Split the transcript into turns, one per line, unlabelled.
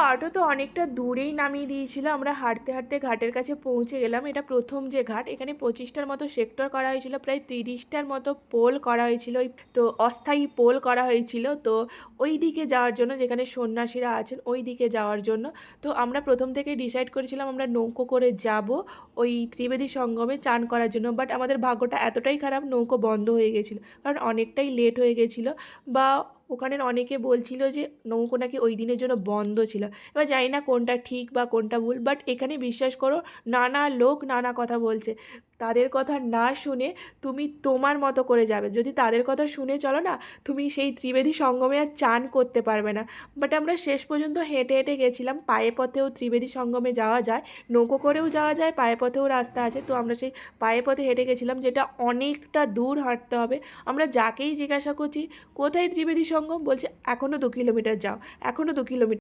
Auto তো অনেকটা দূরেই নামিয়ে দিয়েছিল। আমরা হাঁটতে হাঁটতে ঘাটের কাছে পৌঁছে গেলাম। এটা প্রথম যে ঘাট, এখানে 25টার মতো সেক্টর করা হয়েছিল, প্রায় 30টার মতো পোল করা হয়েছিল। ওই তো অস্থায়ী পোল করা হয়েছিল তো ওই দিকে যাওয়ার জন্য, যেখানে সন্ন্যাসীরা আছেন ওই দিকে যাওয়ার জন্য। তো আমরা প্রথম থেকে ডিসাইড করেছিলাম আমরা নৌকো করে যাব ওই ত্রিবেদী সঙ্গমে চান করার জন্য। বাট আমাদের ভাগ্যটা এতটাই খারাপ, নৌকো বন্ধ হয়ে গেছিলো, কারণ অনেকটাই লেট হয়ে গেছিলো। বা ওখানের অনেকে বলছিল যে নৌকো নাকি ওই দিনের জন্য বন্ধ ছিল। এবার জানি না কোনটা ঠিক বা কোনটা ভুল, বাট এখানে বিশ্বাস করো নানা লোক নানা কথা বলছে। তাদের কথা না শুনে তুমি তোমার মতো করে যাবে। যদি তাদের কথা শুনে চলো না, তুমি সেই ত্রিবেদী সঙ্গমে আর চান করতে পারবে না। বাট আমরা শেষ পর্যন্ত হেঁটে হেঁটে গেছিলাম। পায়ে পথেও ত্রিবেদী সঙ্গমে যাওয়া যায়, নৌকো করেও যাওয়া যায়, পায়ে পথেও রাস্তা আছে। তো আমরা সেই পায়ে পথে হেঁটে গেছিলাম, যেটা অনেকটা দূর হাঁটতে হবে। আমরা যাকেই জিজ্ঞাসা করছি কোথায় ত্রিবেদী সঙ্গম, বলছে এখনও 2 কিলোমিটার যাও, এখনও 2 কিলোমিটার।